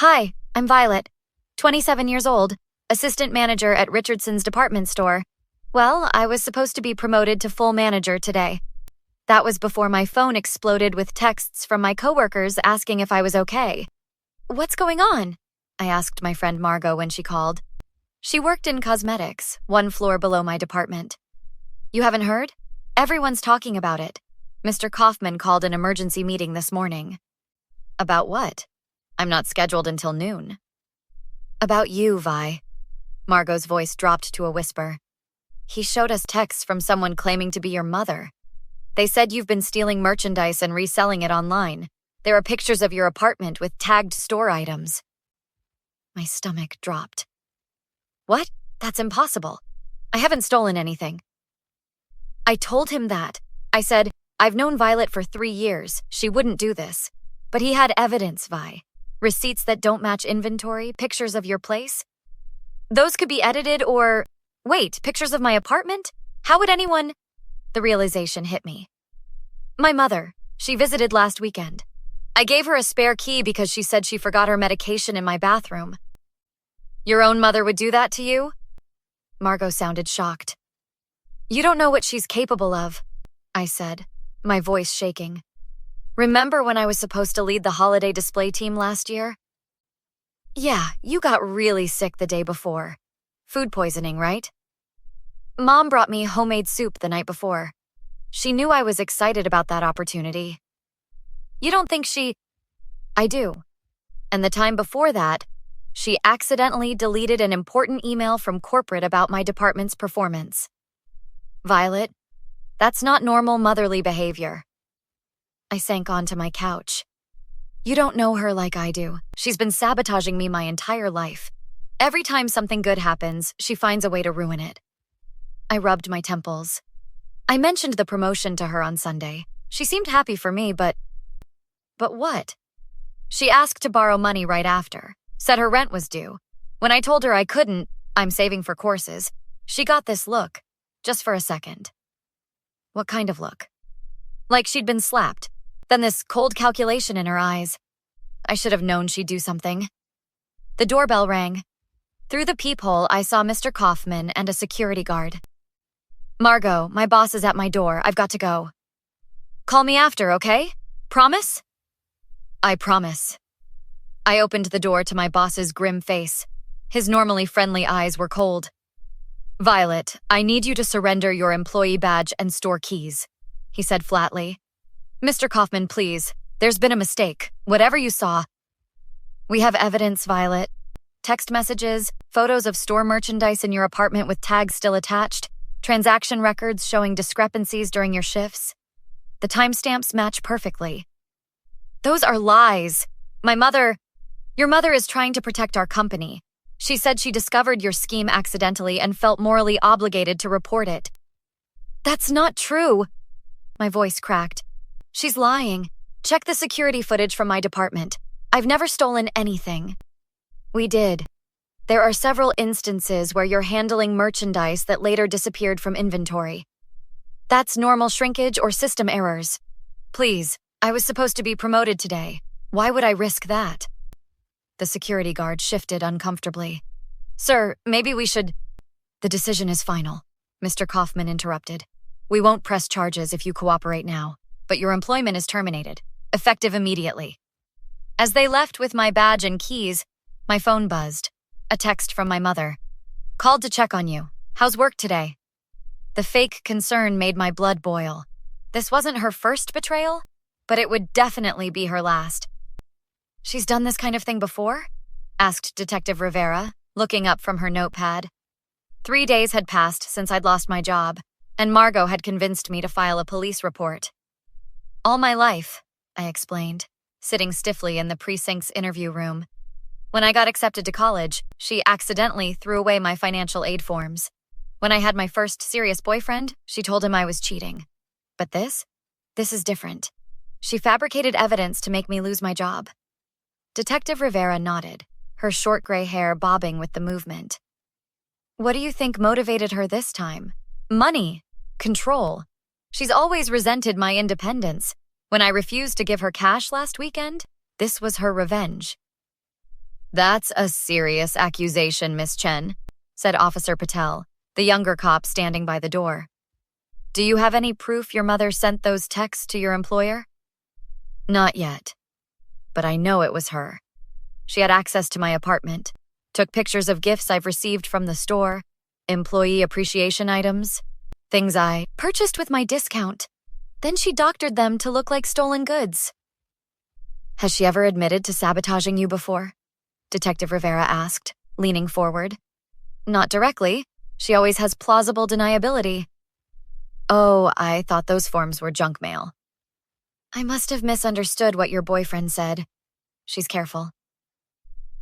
Hi, I'm Violet, 27 years old, assistant manager at Richardson's department store. Well, I was supposed to be promoted to full manager today. That was before my phone exploded with texts from my coworkers asking if I was okay. What's going on? I asked my friend Margot when she called. She worked in cosmetics, one floor below my department. You haven't heard? Everyone's talking about it. Mr. Kaufman called an emergency meeting this morning. About what? I'm not scheduled until noon. About you, Vi. Margot's voice dropped to a whisper. He showed us texts from someone claiming to be your mother. They said you've been stealing merchandise and reselling it online. There are pictures of your apartment with tagged store items. My stomach dropped. What? That's impossible. I haven't stolen anything. I told him that. I said, I've known Violet for 3 years. She wouldn't do this. But he had evidence, Vi. Receipts that don't match inventory, pictures of your place. Those could be edited or... Wait, pictures of my apartment? How would anyone... The realization hit me. My mother. She visited last weekend. I gave her a spare key because she said she forgot her medication in my bathroom. Your own mother would do that to you? Margot sounded shocked. You don't know what she's capable of, I said, my voice shaking. Remember when I was supposed to lead the holiday display team last year? Yeah, you got really sick the day before. Food poisoning, right? Mom brought me homemade soup the night before. She knew I was excited about that opportunity. You don't think she... I do. And the time before that, she accidentally deleted an important email from corporate about my department's performance. Violet, that's not normal motherly behavior. I sank onto my couch. You don't know her like I do. She's been sabotaging me my entire life. Every time something good happens, she finds a way to ruin it. I rubbed my temples. I mentioned the promotion to her on Sunday. She seemed happy for me, but what? She asked to borrow money right after, said her rent was due. When I told her I couldn't, I'm saving for courses, she got this look, just for a second. What kind of look? Like she'd been slapped. Then this cold calculation in her eyes. I should have known she'd do something. The doorbell rang. Through the peephole, I saw Mr. Kaufman and a security guard. Margot, my boss is at my door. I've got to go. Call me after, okay? Promise? I promise. I opened the door to my boss's grim face. His normally friendly eyes were cold. Violet, I need you to surrender your employee badge and store keys, he said flatly. Mr. Kaufman, please. There's been a mistake. Whatever you saw. We have evidence, Violet. Text messages, photos of store merchandise in your apartment with tags still attached, transaction records showing discrepancies during your shifts. The timestamps match perfectly. Those are lies. Your mother is trying to protect our company. She said she discovered your scheme accidentally and felt morally obligated to report it. That's not true. My voice cracked. She's lying. Check the security footage from my department. I've never stolen anything. We did. There are several instances where you're handling merchandise that later disappeared from inventory. That's normal shrinkage or system errors. Please, I was supposed to be promoted today. Why would I risk that? The security guard shifted uncomfortably. Sir, maybe we should... The decision is final, Mr. Kaufman interrupted. We won't press charges if you cooperate now, but your employment is terminated, effective immediately. As they left with my badge and keys, my phone buzzed. A text from my mother. Called to check on you. How's work today? The fake concern made my blood boil. This wasn't her first betrayal, but it would definitely be her last. She's done this kind of thing before? Asked Detective Rivera, looking up from her notepad. 3 days had passed since I'd lost my job, and Margot had convinced me to file a police report. All my life, I explained, sitting stiffly in the precinct's interview room. When I got accepted to college, she accidentally threw away my financial aid forms. When I had my first serious boyfriend, she told him I was cheating. But this is different. She fabricated evidence to make me lose my job. Detective Rivera nodded, her short gray hair bobbing with the movement. What do you think motivated her this time? Money. Control. She's always resented my independence. When I refused to give her cash last weekend, this was her revenge. That's a serious accusation, Miss Chen, said Officer Patel, the younger cop standing by the door. Do you have any proof your mother sent those texts to your employer? Not yet, but I know it was her. She had access to my apartment, took pictures of gifts I've received from the store, employee appreciation items, things I purchased with my discount. Then she doctored them to look like stolen goods. Has she ever admitted to sabotaging you before? Detective Rivera asked, leaning forward. Not directly. She always has plausible deniability. Oh, I thought those forms were junk mail. I must have misunderstood what your boyfriend said. She's careful.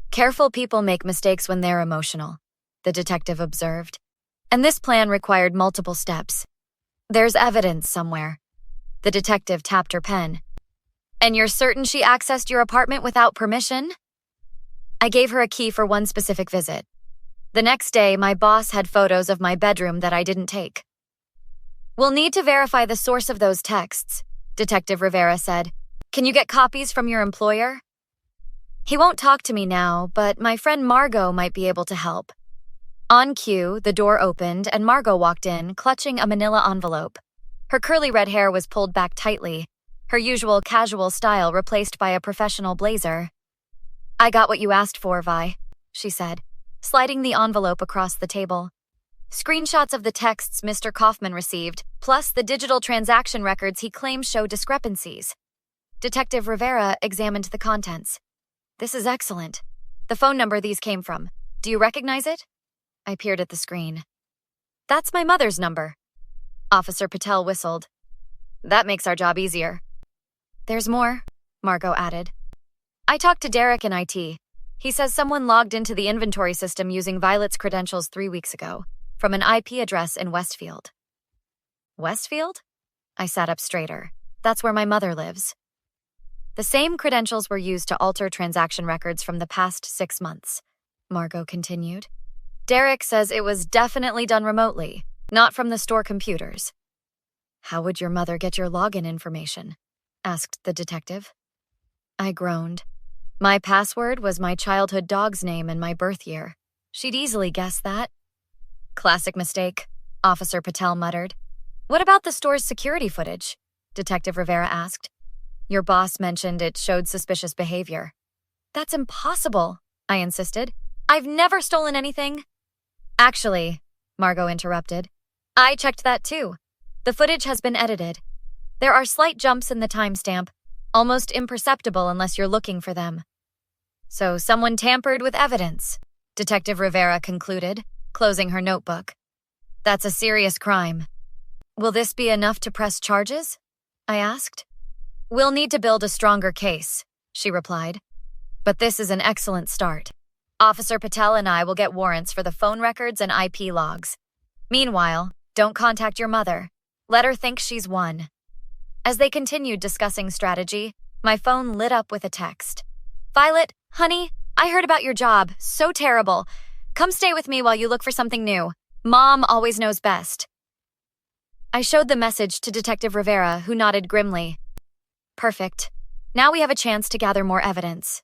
Careful people make mistakes when they're emotional, the detective observed. And this plan required multiple steps. There's evidence somewhere. The detective tapped her pen. And you're certain she accessed your apartment without permission? I gave her a key for one specific visit. The next day, my boss had photos of my bedroom that I didn't take. We'll need to verify the source of those texts, Detective Rivera said. Can you get copies from your employer? He won't talk to me now, but my friend Margot might be able to help. On cue, the door opened and Margot walked in, clutching a manila envelope. Her curly red hair was pulled back tightly, her usual casual style replaced by a professional blazer. I got what you asked for, Vi, she said, sliding the envelope across the table. Screenshots of the texts Mr. Kaufman received, plus the digital transaction records he claims show discrepancies. Detective Rivera examined the contents. This is excellent. The phone number these came from. Do you recognize it? I peered at the screen. That's my mother's number. Officer Patel whistled. That makes our job easier. There's more, Margot added. I talked to Derek in IT. He says someone logged into the inventory system using Violet's credentials 3 weeks ago, from an IP address in Westfield. Westfield? I sat up straighter. That's where my mother lives. The same credentials were used to alter transaction records from the past 6 months, Margot continued. Derek says it was definitely done remotely, not from the store computers. How would your mother get your login information? Asked the detective. I groaned. My password was my childhood dog's name and my birth year. She'd easily guess that. Classic mistake, Officer Patel muttered. What about the store's security footage? Detective Rivera asked. Your boss mentioned it showed suspicious behavior. That's impossible, I insisted. I've never stolen anything. Actually, Margot interrupted, I checked that too. The footage has been edited. There are slight jumps in the timestamp, almost imperceptible unless you're looking for them. So someone tampered with evidence, Detective Rivera concluded, closing her notebook. That's a serious crime. Will this be enough to press charges? I asked. We'll need to build a stronger case, she replied. But this is an excellent start. Officer Patel and I will get warrants for the phone records and IP logs. Meanwhile, don't contact your mother. Let her think she's won. As they continued discussing strategy, my phone lit up with a text. Violet, honey, I heard about your job. So terrible. Come stay with me while you look for something new. Mom always knows best. I showed the message to Detective Rivera, who nodded grimly. Perfect. Now we have a chance to gather more evidence.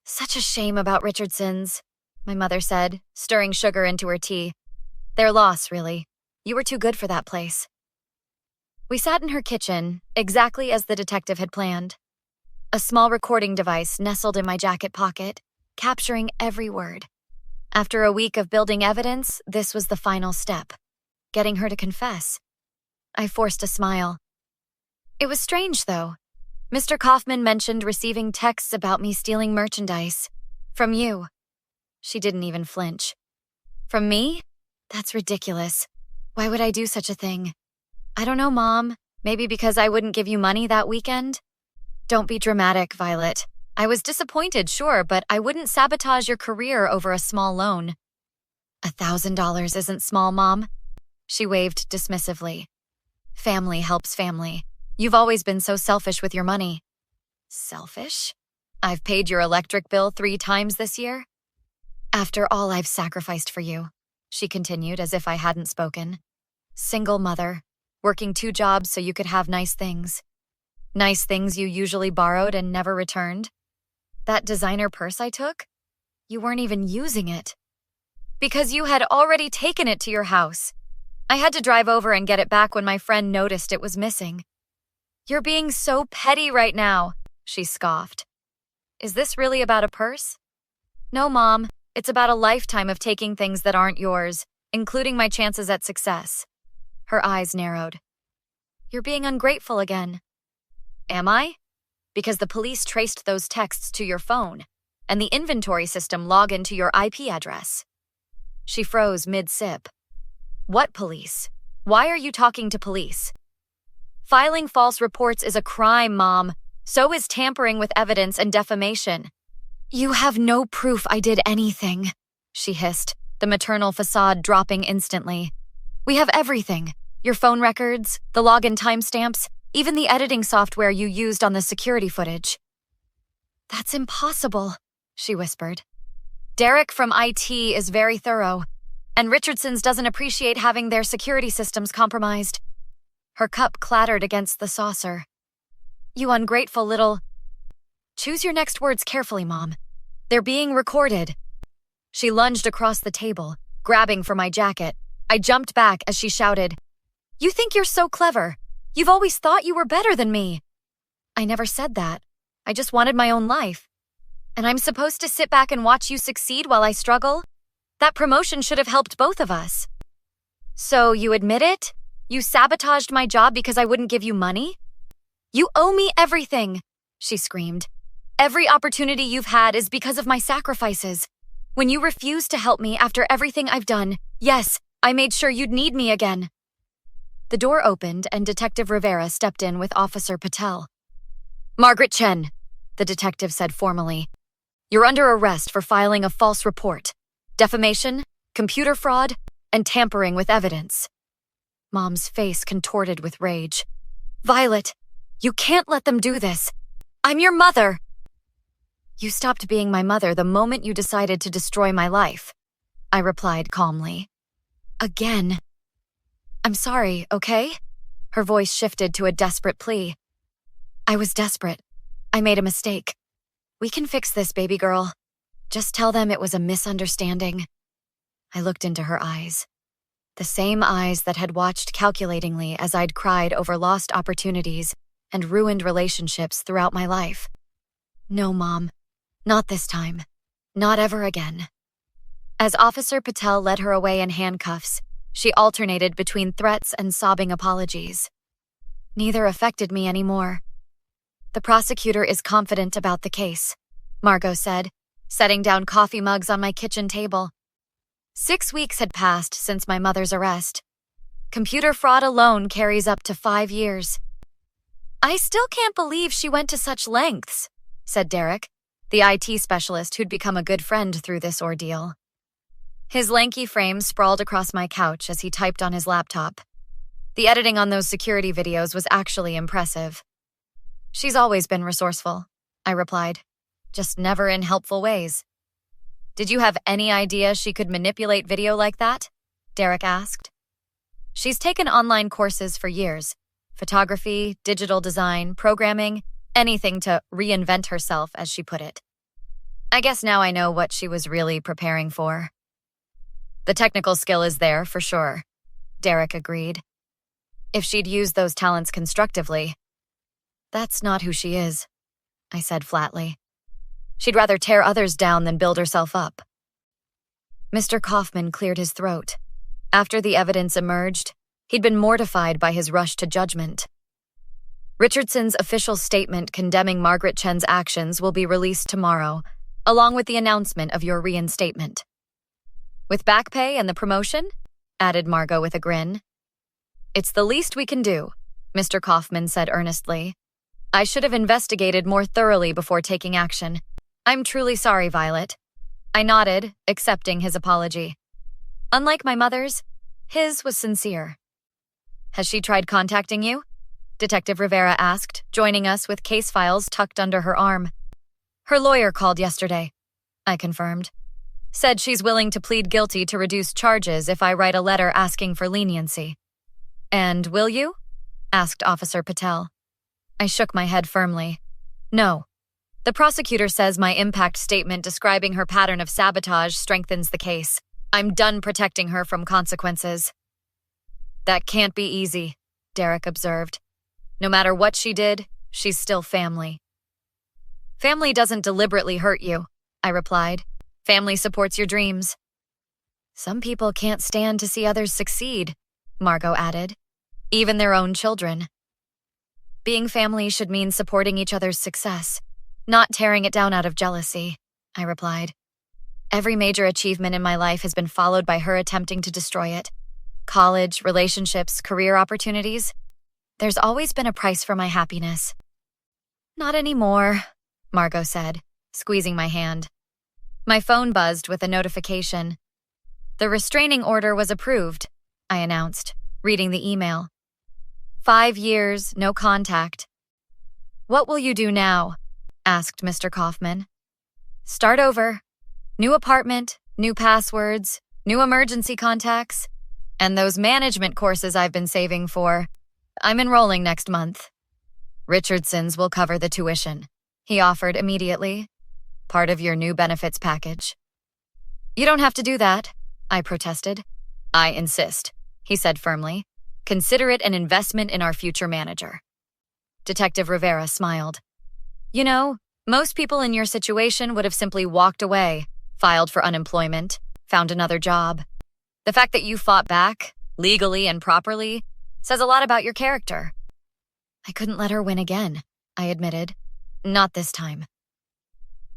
Such a shame about Richardson's, my mother said, stirring sugar into her tea. Their loss, really. You were too good for that place. We sat in her kitchen, exactly as the detective had planned. A small recording device nestled in my jacket pocket, capturing every word. After a week of building evidence, this was the final step. Getting her to confess. I forced a smile. It was strange, though. Mr. Kaufman mentioned receiving texts about me stealing merchandise. From you. She didn't even flinch. From me? That's ridiculous. Why would I do such a thing? I don't know, Mom. Maybe because I wouldn't give you money that weekend? Don't be dramatic, Violet. I was disappointed, sure, but I wouldn't sabotage your career over a small loan. $1,000 isn't small, Mom. She waved dismissively. Family helps family. You've always been so selfish with your money. Selfish? I've paid your electric bill 3 times this year. After all I've sacrificed for you, she continued as if I hadn't spoken. Single mother, working 2 jobs so you could have nice things. Nice things you usually borrowed and never returned. That designer purse I took? You weren't even using it. Because you had already taken it to your house. I had to drive over and get it back when my friend noticed it was missing. You're being so petty right now, she scoffed. Is this really about a purse? No, Mom. It's about a lifetime of taking things that aren't yours, including my chances at success. Her eyes narrowed. You're being ungrateful again. Am I? Because the police traced those texts to your phone, and the inventory system logged into your IP address. She froze mid-sip. What police? Why are you talking to police? Filing false reports is a crime, Mom. So is tampering with evidence and defamation. You have no proof I did anything, she hissed, the maternal facade dropping instantly. We have everything. Your phone records, the login timestamps, even the editing software you used on the security footage. That's impossible, she whispered. Derek from IT is very thorough, and Richardson's doesn't appreciate having their security systems compromised. Her cup clattered against the saucer. You ungrateful little... Choose your next words carefully, Mom. They're being recorded. She lunged across the table, grabbing for my jacket. I jumped back as she shouted, You think you're so clever. You've always thought you were better than me. I never said that. I just wanted my own life. And I'm supposed to sit back and watch you succeed while I struggle? That promotion should have helped both of us. So you admit it? You sabotaged my job because I wouldn't give you money? You owe me everything, she screamed. Every opportunity you've had is because of my sacrifices. When you refused to help me after everything I've done, yes, I made sure you'd need me again. The door opened and Detective Rivera stepped in with Officer Patel. Margaret Chen, the detective said formally. You're under arrest for filing a false report, defamation, computer fraud, and tampering with evidence. Mom's face contorted with rage. Violet, you can't let them do this. I'm your mother. You stopped being my mother the moment you decided to destroy my life, I replied calmly. Again. I'm sorry, okay? Her voice shifted to a desperate plea. I was desperate. I made a mistake. We can fix this, baby girl. Just tell them it was a misunderstanding. I looked into her eyes. The same eyes that had watched calculatingly as I'd cried over lost opportunities and ruined relationships throughout my life. No, Mom. Not this time. Not ever again. As Officer Patel led her away in handcuffs, she alternated between threats and sobbing apologies. Neither affected me anymore. The prosecutor is confident about the case, Margot said, setting down coffee mugs on my kitchen table. 6 weeks had passed since my mother's arrest. Computer fraud alone carries up to 5 years. I still can't believe she went to such lengths, said Derek, the IT specialist who'd become a good friend through this ordeal. His lanky frame sprawled across my couch as he typed on his laptop. The editing on those security videos was actually impressive. She's always been resourceful, I replied, just never in helpful ways. Did you have any idea she could manipulate video like that? Derek asked. She's taken online courses for years. Photography, digital design, programming, anything to reinvent herself, as she put it. I guess now I know what she was really preparing for. The technical skill is there, for sure, Derek agreed. If she'd used those talents constructively. That's not who she is, I said flatly. She'd rather tear others down than build herself up. Mr. Kaufman cleared his throat. After the evidence emerged, he'd been mortified by his rush to judgment. Richardson's official statement condemning Margaret Chen's actions will be released tomorrow, along with the announcement of your reinstatement. With back pay and the promotion? Added Margot with a grin. It's the least we can do, Mr. Kaufman said earnestly. I should have investigated more thoroughly before taking action. I'm truly sorry, Violet. I nodded, accepting his apology. Unlike my mother's, his was sincere. Has she tried contacting you? Detective Rivera asked, joining us with case files tucked under her arm. Her lawyer called yesterday, I confirmed. Said she's willing to plead guilty to reduce charges if I write a letter asking for leniency. And will you? Asked Officer Patel. I shook my head firmly. No. The prosecutor says my impact statement describing her pattern of sabotage strengthens the case. I'm done protecting her from consequences. That can't be easy, Derek observed. No matter what she did, she's still family. Family doesn't deliberately hurt you, I replied. Family supports your dreams. Some people can't stand to see others succeed, Margot added. Even their own children. Being family should mean supporting each other's success, not tearing it down out of jealousy, I replied. Every major achievement in my life has been followed by her attempting to destroy it. College, relationships, career opportunities. There's always been a price for my happiness. Not anymore, Margot said, squeezing my hand. My phone buzzed with a notification. The restraining order was approved, I announced, reading the email. 5 years, no contact. What will you do now? Asked Mr. Kaufman. Start over. New apartment, new passwords, new emergency contacts, and those management courses I've been saving for. I'm enrolling next month. Richardson's will cover the tuition, he offered immediately. Part of your new benefits package. You don't have to do that, I protested. I insist, he said firmly. Consider it an investment in our future manager. Detective Rivera smiled. You know, most people in your situation would have simply walked away, filed for unemployment, found another job. The fact that you fought back, legally and properly, says a lot about your character. I couldn't let her win again, I admitted. Not this time.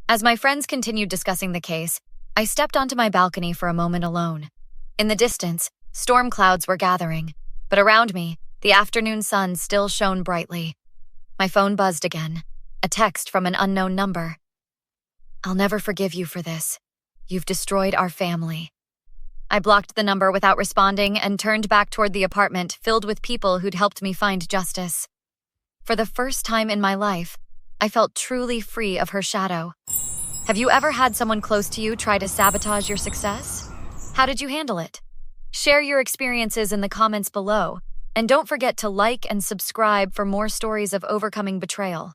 As my friends continued discussing the case, I stepped onto my balcony for a moment alone. In the distance, storm clouds were gathering, but around me, the afternoon sun still shone brightly. My phone buzzed again, a text from an unknown number. I'll never forgive you for this. You've destroyed our family. I blocked the number without responding and turned back toward the apartment filled with people who'd helped me find justice. For the first time in my life, I felt truly free of her shadow. Have you ever had someone close to you try to sabotage your success? How did you handle it? Share your experiences in the comments below, and don't forget to like and subscribe for more stories of overcoming betrayal.